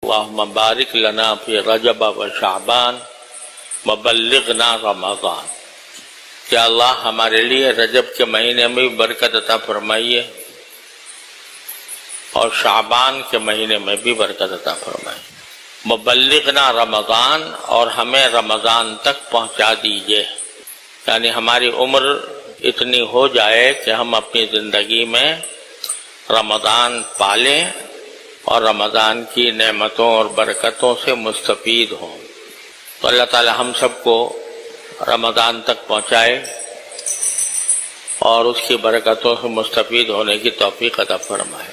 اللہم بارک لنا فی رجب و شعبان وبلغنا رمضان۔ کہ اللہ ہمارے لیے رجب کے مہینے میں بھی برکت عطا فرمائیے اور شعبان کے مہینے میں بھی برکت عطا فرمائیے۔ وبلغنا رمضان، اور ہمیں رمضان تک پہنچا دیجیے، یعنی ہماری عمر اتنی ہو جائے کہ ہم اپنی زندگی میں رمضان پالیں اور رمضان کی نعمتوں اور برکتوں سے مستفید ہوں۔ تو اللہ تعالی ہم سب کو رمضان تک پہنچائے اور اس کی برکتوں سے مستفید ہونے کی توفیق عطا فرمائے۔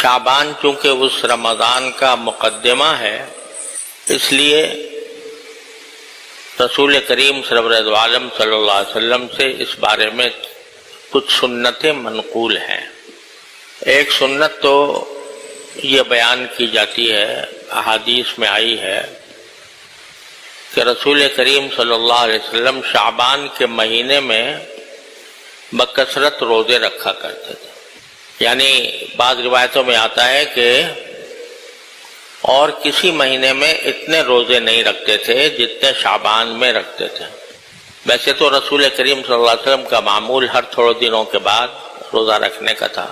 شعبان چونکہ اس رمضان کا مقدمہ ہے، اس لیے رسول کریم سرور عالم صلی اللہ علیہ وسلم سے اس بارے میں کچھ سنتیں منقول ہیں۔ ایک سنت تو یہ بیان کی جاتی ہے، احادیث میں آئی ہے کہ رسول کریم صلی اللہ علیہ وسلم شعبان کے مہینے میں بکثرت روزے رکھا کرتے تھے۔ یعنی بعض روایتوں میں آتا ہے کہ اور کسی مہینے میں اتنے روزے نہیں رکھتے تھے جتنے شعبان میں رکھتے تھے۔ ویسے تو رسول کریم صلی اللہ علیہ وسلم کا معمول ہر تھوڑے دنوں کے بعد روزہ رکھنے کا تھا۔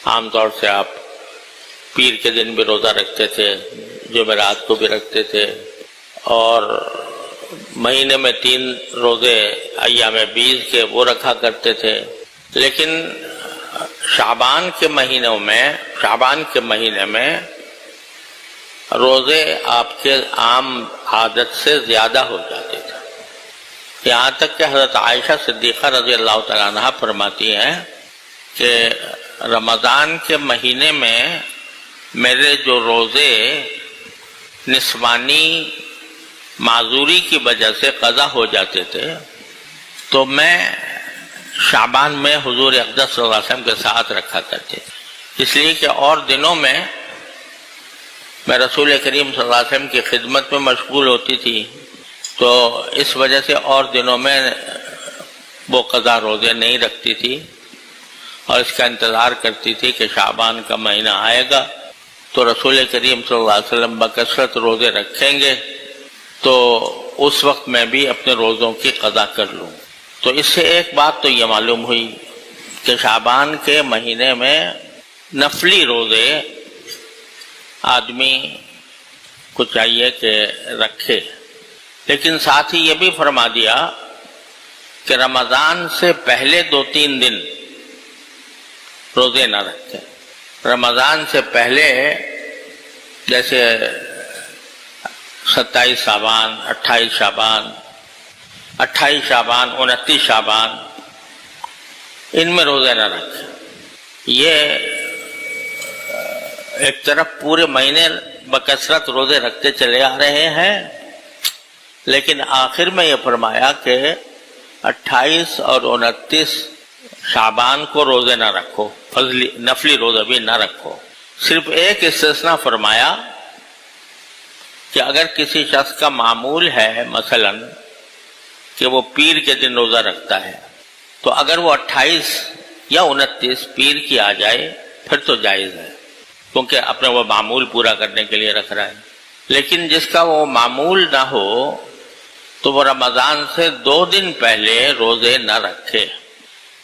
عام طور سے آپ پیر کے دن بھی روزہ رکھتے تھے، جمعرات کو بھی رکھتے تھے، اور مہینے میں 3 روزے ایام بیض کے وہ رکھا کرتے تھے۔ لیکن شعبان کے مہینے میں روزے آپ کے عام عادت سے زیادہ ہو جاتے تھے، یہاں تک کہ حضرت عائشہ صدیقہ رضی اللہ تعالیٰ عنہ فرماتی ہیں کہ رمضان کے مہینے میں میرے جو روزے نسوانی معذوری کی وجہ سے قضا ہو جاتے تھے تو میں شعبان میں حضور اقدس صلی اللہ علیہ وسلم کے ساتھ رکھا کرتے، اس لیے کہ اور دنوں میں رسول کریم صلی اللہ علیہ وسلم کی خدمت میں مشغول ہوتی تھی، تو اس وجہ سے اور دنوں میں وہ قضا روزے نہیں رکھتی تھی اور اس کا انتظار کرتی تھی کہ شعبان کا مہینہ آئے گا تو رسول کریم صلی اللہ علیہ وسلم بکثرت روزے رکھیں گے تو اس وقت میں بھی اپنے روزوں کی قضا کر لوں۔ تو اس سے ایک بات تو یہ معلوم ہوئی کہ شعبان کے مہینے میں نفلی روزے آدمی کو چاہیے کہ رکھے، لیکن ساتھ ہی یہ بھی فرما دیا کہ رمضان سے پہلے 2-3 دن روزے نہ رکھے۔ رمضان سے پہلے جیسے 27 شعبان، 28 شعبان، 29 شعبان، ان میں روزے نہ رکھیں۔ یہ ایک طرف پورے مہینے بکثرت روزے رکھتے چلے آ رہے ہیں، لیکن آخر میں یہ فرمایا کہ 28 اور 29 شعبان کو روزے نہ رکھو، نفلی روزہ بھی نہ رکھو۔ صرف ایک استثناء فرمایا کہ اگر کسی شخص کا معمول ہے مثلا کہ وہ پیر کے دن روزہ رکھتا ہے، تو اگر وہ 28 یا 29 پیر کی آ جائے پھر تو جائز ہے، کیونکہ اپنے وہ معمول پورا کرنے کے لیے رکھ رہا ہے۔ لیکن جس کا وہ معمول نہ ہو تو وہ رمضان سے 2 دن پہلے روزے نہ رکھے۔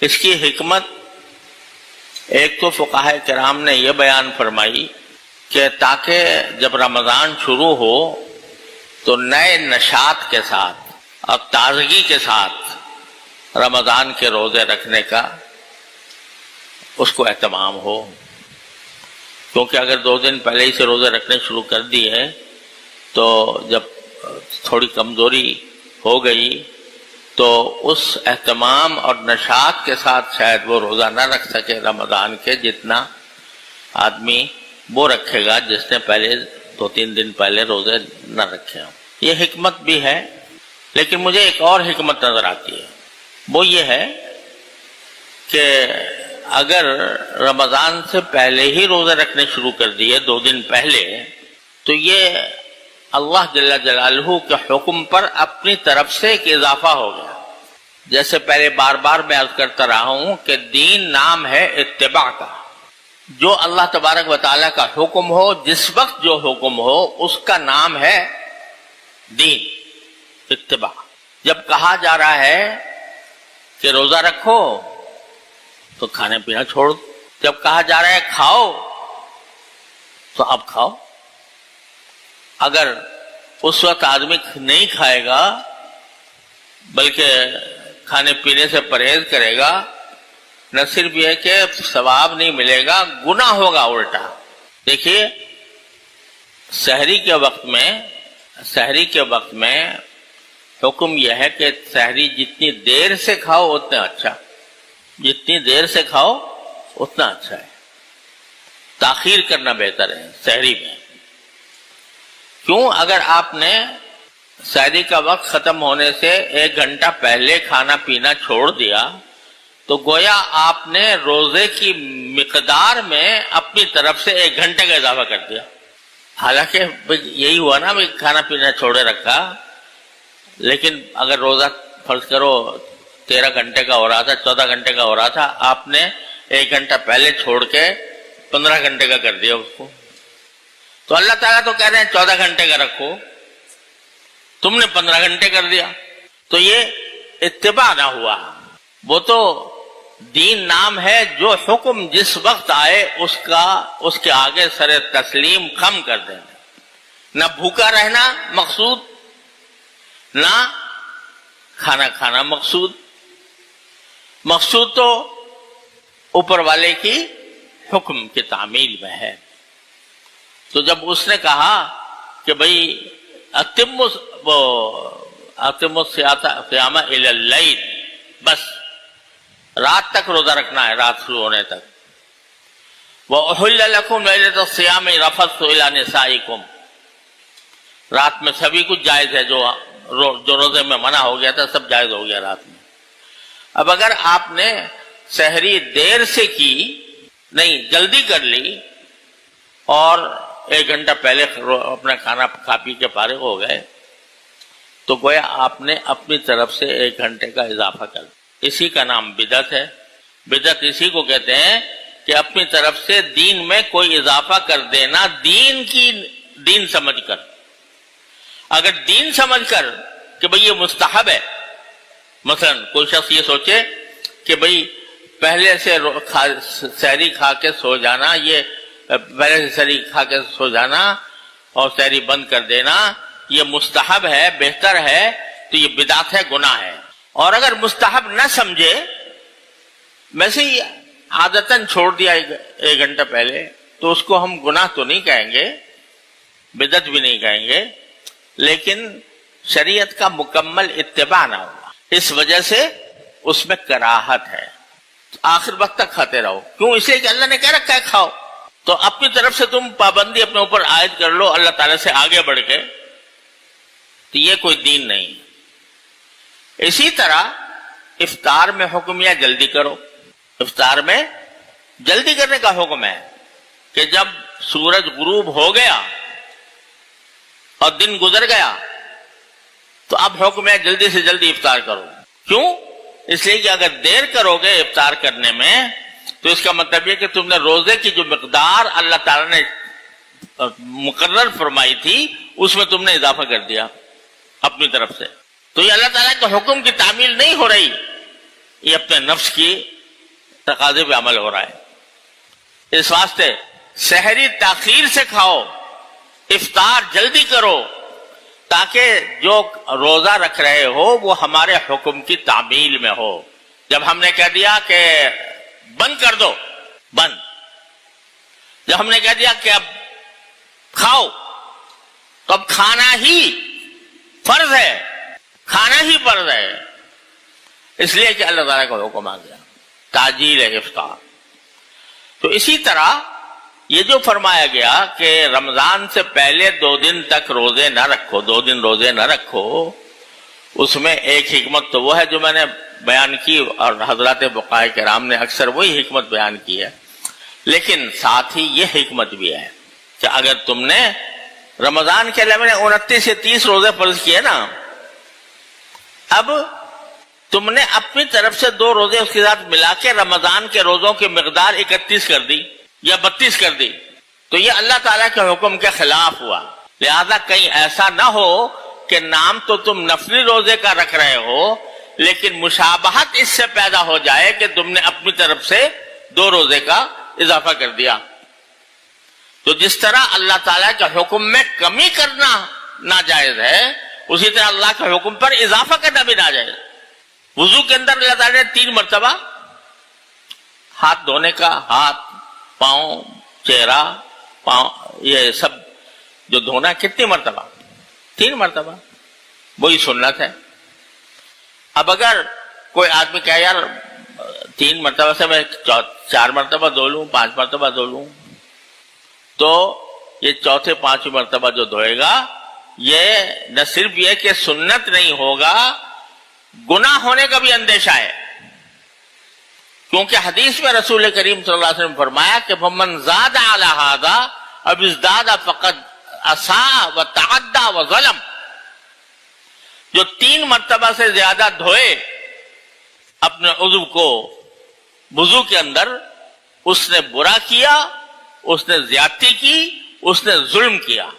اس کی حکمت ایک تو فقہاء کرام نے یہ بیان فرمائی کہ تاکہ جب رمضان شروع ہو تو نئے نشاط کے ساتھ اور تازگی کے ساتھ رمضان کے روزے رکھنے کا اس کو اہتمام ہو، کیونکہ اگر 2 دن پہلے ہی سے روزے رکھنے شروع کر دیے تو جب تھوڑی کمزوری ہو گئی تو اس اہتمام اور نشاط کے ساتھ شاید وہ روزہ نہ رکھ سکے رمضان کے جتنا آدمی وہ رکھے گا جس نے پہلے 2-3 دن پہلے روزے نہ رکھے ہوں۔ یہ حکمت بھی ہے، لیکن مجھے ایک اور حکمت نظر آتی ہے، وہ یہ ہے کہ اگر رمضان سے پہلے ہی روزے رکھنے شروع کر دیے 2 دن پہلے تو یہ اللہ جل جلالہ کے حکم پر اپنی طرف سے ایک اضافہ ہو گیا۔ جیسے پہلے بار بار میں عرض کرتا رہا ہوں کہ دین نام ہے اتباع کا، جو اللہ تبارک و تعالیٰ کا حکم ہو، جس وقت جو حکم ہو، اس کا نام ہے دین، اتباع۔ جب کہا جا رہا ہے کہ روزہ رکھو تو کھانے پینا چھوڑ دو، جب کہا جا رہا ہے کھاؤ تو اب کھاؤ۔ اگر اس وقت آدمی نہیں کھائے گا بلکہ کھانے پینے سے پرہیز کرے گا، نہ صرف یہ کہ ثواب نہیں ملے گا، گناہ ہوگا الٹا۔ دیکھیے سحری کے وقت میں حکم یہ ہے کہ سحری جتنی دیر سے کھاؤ اتنا اچھا، جتنی دیر سے کھاؤ اتنا اچھا ہے، تاخیر کرنا بہتر ہے سحری میں۔ کیوں؟ اگر آپ نے سحری کا وقت ختم ہونے سے 1 گھنٹہ پہلے کھانا پینا چھوڑ دیا تو گویا آپ نے روزے کی مقدار میں اپنی طرف سے 1 گھنٹے کا اضافہ کر دیا۔ حالانکہ یہی ہوا نا، کھانا پینا چھوڑے رکھا، لیکن اگر روزہ فرض کرو 13 گھنٹے کا ہو رہا تھا، 14 گھنٹے کا ہو رہا تھا، آپ نے 1 گھنٹہ پہلے چھوڑ کے 15 گھنٹے کا کر دیا اس کو، تو اللہ تعالیٰ تو کہہ رہے ہیں 14 گھنٹے کا رکھو، تم نے 15 گھنٹے کر دیا، تو یہ اتباع نہ ہوا۔ وہ تو دین نام ہے، جو حکم جس وقت آئے اس کے آگے سر تسلیم خم کر دینا، نہ بھوکا رہنا مقصود، نہ کھانا کھانا مقصود تو اوپر والے کی حکم کی تعمیل میں ہے۔ تو جب اس نے کہا کہ بھئی اتم الصیام الی اللیل، بس رات تک روزہ رکھنا ہے، رات شروع ہونے تک۔ وَأُحِلَّ لَكُمْ لَيْلَةَ الصِّيَامِ الرَّفَثُ إِلَىٰ نِسَائِكُمْ، رات میں سبھی کچھ جائز ہے، جو روزے میں منع ہو گیا تھا سب جائز ہو گیا رات میں۔ اب اگر آپ نے سحری دیر سے کی، نہیں جلدی کر لی اور 1 گھنٹہ پہلے اپنا کھانا کھا پی کے فارغ ہو گئے تو گویا آپ نے اپنی طرف سے 1 گھنٹے کا اضافہ کر دیا۔ اسی کا نام بدعت ہے۔ بدعت اسی کو کہتے ہیں کہ اپنی طرف سے دین میں کوئی اضافہ کر دینا، دین سمجھ کر۔ اگر دین سمجھ کر کہ بھئی یہ مستحب ہے، مثلا کوئی شخص یہ سوچے کہ بھئی پہلے سے سحری کھا کے سو جانا، یہ پہلے سے سحری کھا کے سو جانا اور سحری بند کر دینا یہ مستحب ہے، بہتر ہے، تو یہ بدعت ہے، گناہ ہے۔ اور اگر مستحب نہ سمجھے، ویسے ہی عادتاً چھوڑ دیا 1 گھنٹہ پہلے، تو اس کو ہم گناہ تو نہیں کہیں گے، بدعت بھی نہیں کہیں گے، لیکن شریعت کا مکمل اتباع نہ ہوا، اس وجہ سے اس میں کراہت ہے۔ آخر وقت تک کھاتے رہو، کیوں؟ اس لیے کہ اللہ نے کہہ رکھا ہے کھاؤ، تو اپنی طرف سے تم پابندی اپنے اوپر عائد کر لو اللہ تعالیٰ سے آگے بڑھ کے، تو یہ کوئی دین نہیں۔ اسی طرح افطار میں حکم یا جلدی کرو، افطار میں جلدی کرنے کا حکم ہے کہ جب سورج غروب ہو گیا اور دن گزر گیا تو اب حکم ہے جلدی سے جلدی افطار کرو۔ کیوں؟ اس لیے کہ اگر دیر کرو گے افطار کرنے میں تو اس کا مطلب یہ کہ تم نے روزے کی جو مقدار اللہ تعالیٰ نے مقرر فرمائی تھی اس میں تم نے اضافہ کر دیا اپنی طرف سے، تو یہ اللہ تعالیٰ کے حکم کی تعمیل نہیں ہو رہی، یہ اپنے نفس کی تقاضے پہ عمل ہو رہا ہے۔ اس واسطے سحری تاخیر سے کھاؤ، افطار جلدی کرو، تاکہ جو روزہ رکھ رہے ہو وہ ہمارے حکم کی تعمیل میں ہو۔ جب ہم نے کہہ دیا کہ بند کر دو، بند، جب ہم نے کہہ دیا کہ اب کھاؤ، تو اب کھانا ہی فرض ہے، کھانا ہی فرض ہے، اس لیے کہ اللہ تعالیٰ کا حکم آ گیا تاجیل افطار۔ تو اسی طرح یہ جو فرمایا گیا کہ رمضان سے پہلے 2 دن تک روزے نہ رکھو، 2 دن روزے نہ رکھو، اس میں ایک حکمت تو وہ ہے جو میں نے بیان کی اور حضرات فقہاء کرام نے اکثر وہی حکمت بیان کی ہے، لیکن ساتھ ہی یہ حکمت بھی ہے کہ اگر تم نے رمضان کے علاوہ 29 سے 30 روزے فرض کیے نا، اب تم نے اپنی طرف سے 2 روزے اس کے ساتھ ملا کے رمضان کے روزوں کی مقدار 31 کر دی، یا 32 کر دی تو یہ اللہ تعالیٰ کے حکم کے خلاف ہوا. لہذا کہیں ایسا نہ ہو کہ نام تو تم نفلی روزے کا رکھ رہے ہو لیکن مشابہت اس سے پیدا ہو جائے کہ تم نے اپنی طرف سے 2 روزے کا اضافہ کر دیا. تو جس طرح اللہ تعالیٰ کے حکم میں کمی کرنا ناجائز ہے اسی طرح اللہ کے حکم پر اضافہ کرنا بھی ناجائز. وضو کے اندر اللہ تعالیٰ نے 3 مرتبہ ہاتھ دھونے کا، ہاتھ، پاؤں، چہرہ، پاؤں، یہ سب جو دھونا کتنی مرتبہ؟ 3 مرتبہ. وہی سنت ہے. اب اگر کوئی آدمی کہے یار 3 مرتبہ سے میں 4 مرتبہ دھو لوں، 5 مرتبہ دھو لوں، تو یہ چوتھے 5ویں مرتبہ جو دھوئے گا یہ نہ صرف یہ کہ سنت نہیں ہوگا، گناہ ہونے کا بھی اندیشہ ہے. کیونکہ حدیث میں رسول کریم صلی اللہ علیہ وسلم نے فرمایا کہ فمن زاد علی ھذا اب ازداد فقد اساء وتعدى وظلم. جو 3 مرتبہ سے زیادہ دھوئے اپنے عضو کو وضو کے اندر، اس نے برا کیا، اس نے زیادتی کی، اس نے ظلم کیا.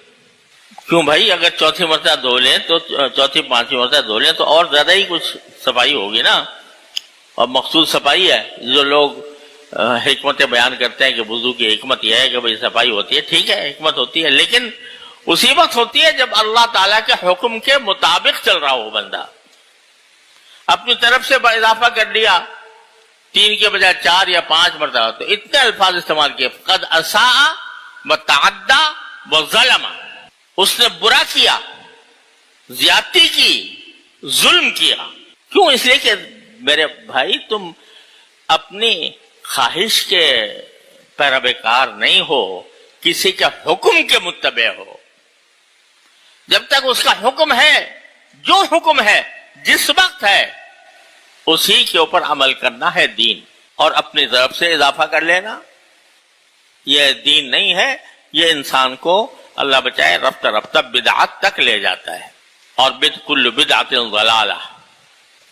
کیوں بھائی؟ اگر چوتھی مرتبہ دھو لیں تو چوتھی 5ویں مرتبہ دھو لیں تو اور زیادہ ہی کچھ صفائی ہوگی نا. اور مخصوص صفائی ہے. جو لوگ حکمتیں بیان کرتے ہیں کہ وضو کی حکمت یہ ہے کہ بھائی صفائی ہوتی ہے، ٹھیک ہے حکمت ہوتی ہے، لیکن اسی وقت ہوتی ہے جب اللہ تعالیٰ کے حکم کے مطابق چل رہا ہو بندہ. اپنی طرف سے اضافہ کر لیا 3 کے بجائے 4 یا 5 مرتبہ، تو اتنے الفاظ استعمال کیے قد اساء وتعدى وظلم. اس نے برا کیا، زیادتی کی، ظلم کیا. کیوں؟ اس لیے کہ میرے بھائی تم اپنی خواہش کے پیروکار نہیں ہو، کسی کے حکم کے متبع ہو. جب تک اس کا حکم ہے، جو حکم ہے جس وقت ہے اسی کے اوپر عمل کرنا ہے دین. اور اپنی طرف سے اضافہ کر لینا یہ دین نہیں ہے. یہ انسان کو اللہ بچائے رفتہ رفتہ بدعت تک لے جاتا ہے. اور کل بدعت ضلالہ،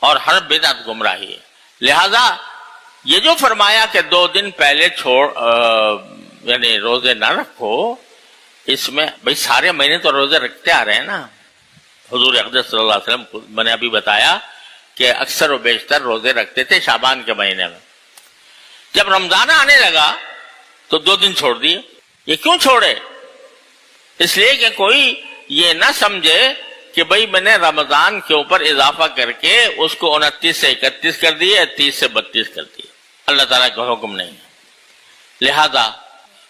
اور ہر بدعت گمراہی ہے. لہذا یہ جو فرمایا کہ 2 دن پہلے یعنی روزے نہ رکھو، اس میں بھئی سارے مہینے تو روزے رکھتے آ رہے ہیں نا. حضور اقدس صلی اللہ علیہ وسلم کو میں نے ابھی بتایا کہ اکثر و بیشتر روزے رکھتے تھے شعبان کے مہینے میں. جب رمضان آنے لگا تو 2 دن چھوڑ دیے. یہ کیوں چھوڑے؟ اس لیے کہ کوئی یہ نہ سمجھے کہ بھئی میں نے رمضان کے اوپر اضافہ کر کے اس کو 29 سے 31 کر دیے، 30 سے 32 کر دیے. اللہ تعالیٰ کا حکم نہیں ہے، لہذا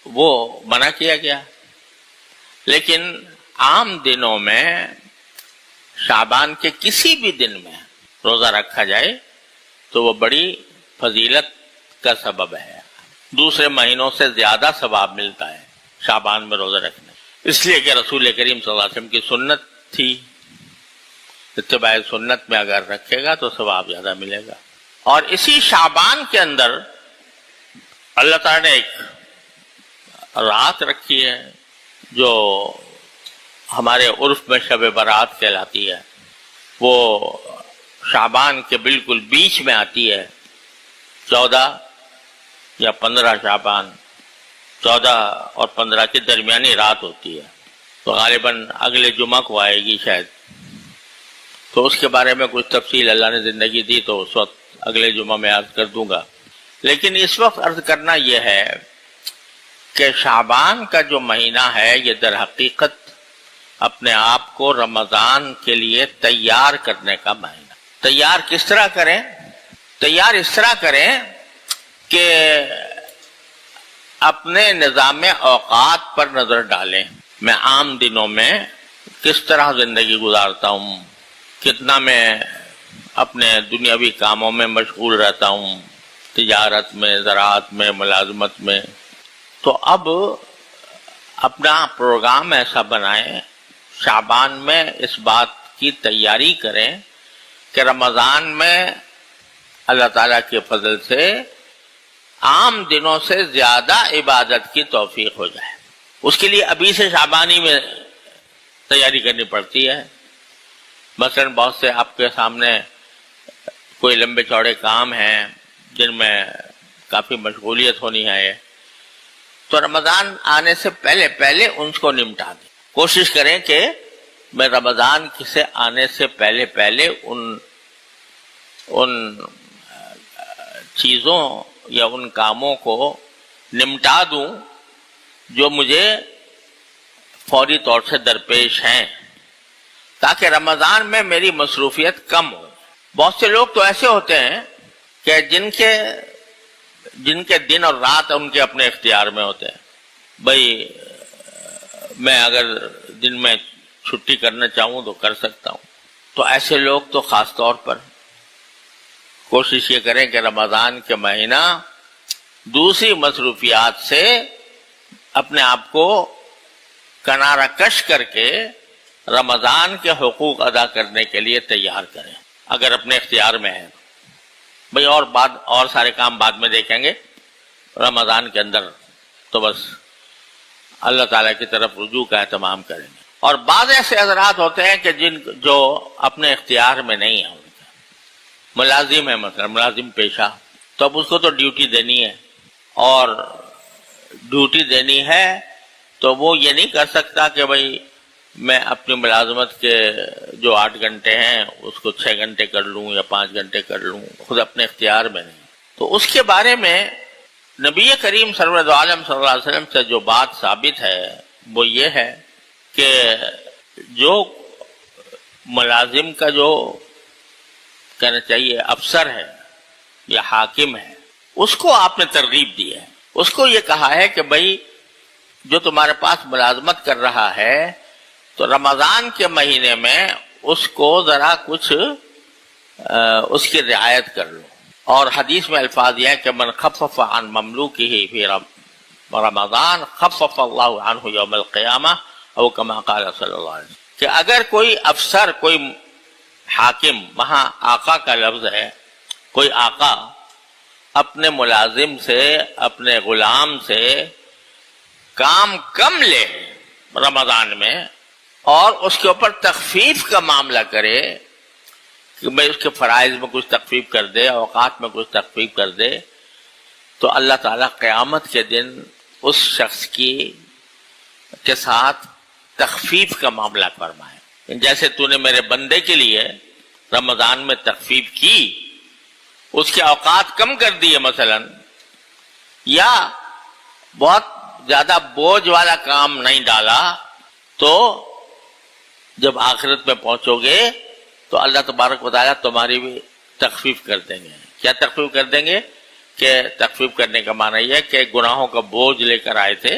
وہ منع کیا گیا. لیکن عام دنوں میں شعبان کے کسی بھی دن میں روزہ رکھا جائے تو وہ بڑی فضیلت کا سبب ہے. دوسرے مہینوں سے زیادہ ثواب ملتا ہے شعبان میں روزہ رکھنے، اس لیے کہ رسول کریم صلی اللہ علیہ وسلم کی سنت تھی. اتباع سنت میں اگر رکھے گا تو ثواب زیادہ ملے گا. اور اسی شعبان کے اندر اللہ تعالیٰ نے ایک رات رکھی ہے جو ہمارے عرف میں شب برات کہلاتی ہے. وہ شعبان کے بالکل بیچ میں آتی ہے. 14 یا 15 شعبان، 14 اور 15 کے درمیانی رات ہوتی ہے. تو غالباً اگلے جمعہ کو آئے گی شاید. تو اس کے بارے میں کچھ تفصیل اللہ نے زندگی دی تو اس وقت اگلے جمعہ میں عرض کر دوں گا. لیکن اس وقت عرض کرنا یہ ہے کہ شعبان کا جو مہینہ ہے یہ در حقیقت اپنے آپ کو رمضان کے لیے تیار کرنے کا مہینہ. تیار کس طرح کریں؟ تیار اس طرح کریں کہ اپنے نظام اوقات پر نظر ڈالیں. میں عام دنوں میں کس طرح زندگی گزارتا ہوں، کتنا میں اپنے دنیاوی کاموں میں مشغول رہتا ہوں، تجارت میں، زراعت میں، ملازمت میں. تو اب اپنا پروگرام ایسا بنائیں، شعبان میں اس بات کی تیاری کریں کہ رمضان میں اللہ تعالیٰ کے فضل سے عام دنوں سے زیادہ عبادت کی توفیق ہو جائے. اس کے لیے ابھی سے شعبانی میں تیاری کرنی پڑتی ہے. مثلا بہت سے آپ کے سامنے کوئی لمبے چوڑے کام ہیں جن میں کافی مشغولیت ہونی ہے. تو رمضان آنے سے پہلے پہلے ان کو نمٹا دیں. کوشش کریں کہ میں رمضان سے آنے سے پہلے پہلے ان چیزوں یا ان کاموں کو نمٹا دوں جو مجھے فوری طور سے درپیش ہیں، تاکہ رمضان میں میری مصروفیت کم ہو. بہت سے لوگ تو ایسے ہوتے ہیں کہ جن کے دن اور رات ان کے اپنے اختیار میں ہوتے ہیں. بھئی میں اگر دن میں چھٹی کرنا چاہوں تو کر سکتا ہوں. تو ایسے لوگ تو خاص طور پر کوشش یہ کریں کہ رمضان کے مہینہ دوسری مصروفیات سے اپنے آپ کو کنارہ کش کر کے رمضان کے حقوق ادا کرنے کے لیے تیار کریں اگر اپنے اختیار میں ہے. بھئی اور سارے کام بعد میں دیکھیں گے، رمضان کے اندر تو بس اللہ تعالیٰ کی طرف رجوع کا اہتمام کریں گے. اور بعض ایسے حضرات ہوتے ہیں کہ جو اپنے اختیار میں نہیں ہیں، ان کا ملازم ہے، مثلا ملازم پیشہ، تو اب اس کو تو ڈیوٹی دینی ہے، اور ڈیوٹی دینی ہے تو وہ یہ نہیں کر سکتا کہ بھئی میں اپنی ملازمت کے جو 8 گھنٹے ہیں اس کو 6 گھنٹے کر لوں یا 5 گھنٹے کر لوں، خود اپنے اختیار میں نہیں. تو اس کے بارے میں نبی کریم سرور عالم صلی اللہ علیہ وسلم سے جو بات ثابت ہے وہ یہ ہے کہ جو ملازم کا جو کہنا چاہیے افسر ہے یا حاکم ہے، اس کو آپ نے ترغیب دی ہے. اس کو یہ کہا ہے کہ بھئی جو تمہارے پاس ملازمت کر رہا ہے تو رمضان کے مہینے میں اس کو ذرا کچھ اس کی رعایت کر لو. اور حدیث میں الفاظ یہ ہے کہ من خفف عن مملوکہ فی رمضان خفف اللہ عنہ یوم القیامہ او کما قال صلی اللہ علیہ وسلم، کہ اگر کوئی افسر، کوئی حاکم، وہاں آقا کا لفظ ہے، کوئی آقا اپنے ملازم سے، اپنے غلام سے کام کم لے رمضان میں اور اس کے اوپر تخفیف کا معاملہ کرے کہ میں اس کے فرائض میں کچھ تخفیف کر دے، اوقات میں کچھ تخفیف کر دے، تو اللہ تعالیٰ قیامت کے دن اس شخص کے ساتھ تخفیف کا معاملہ فرمائے. جیسے تو نے میرے بندے کے لیے رمضان میں تخفیف کی، اس کے اوقات کم کر دیے مثلا، یا بہت زیادہ بوجھ والا کام نہیں ڈالا، تو جب آخرت میں پہنچو گے تو اللہ تبارک و تعالیٰ تمہاری بھی تخفیف کر دیں گے. کیا تخفیف کر دیں گے؟ کہ تخفیف کرنے کا معنی یہ ہے کہ گناہوں کا بوجھ لے کر آئے تھے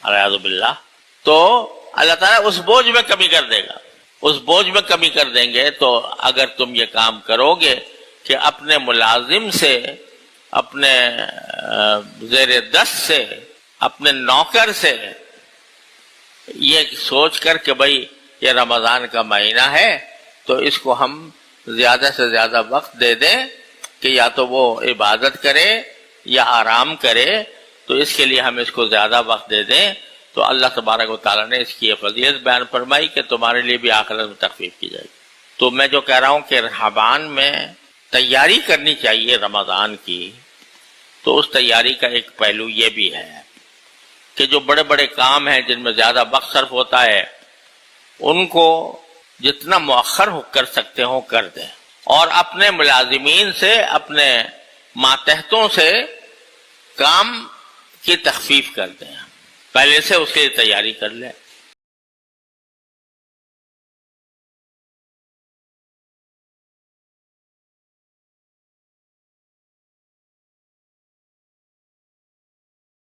اعوذ باللہ، تو اللہ تعالیٰ اس بوجھ میں کمی کر دے گا. اس بوجھ میں کمی کر دیں گے. تو اگر تم یہ کام کرو گے کہ اپنے ملازم سے، اپنے زیر دست سے، اپنے نوکر سے یہ سوچ کر کہ بھئی یہ رمضان کا مہینہ ہے تو اس کو ہم زیادہ سے زیادہ وقت دے دیں کہ یا تو وہ عبادت کرے یا آرام کرے، تو اس کے لیے ہم اس کو زیادہ وقت دے دیں. تو اللہ تبارک و تعالیٰ نے اس کی یہ فضیلت بیان فرمائی کہ تمہارے لیے بھی آخرت میں تخفیف کی جائے گی. تو میں جو کہہ رہا ہوں کہ شعبان میں تیاری کرنی چاہیے رمضان کی، تو اس تیاری کا ایک پہلو یہ بھی ہے کہ جو بڑے بڑے کام ہیں جن میں زیادہ وقت صرف ہوتا ہے، ان کو جتنا مؤخر کر سکتے ہوں کر دیں، اور اپنے ملازمین سے، اپنے ماتحتوں سے کام کی تخفیف کر دیں، پہلے سے اس کی تیاری کر لیں.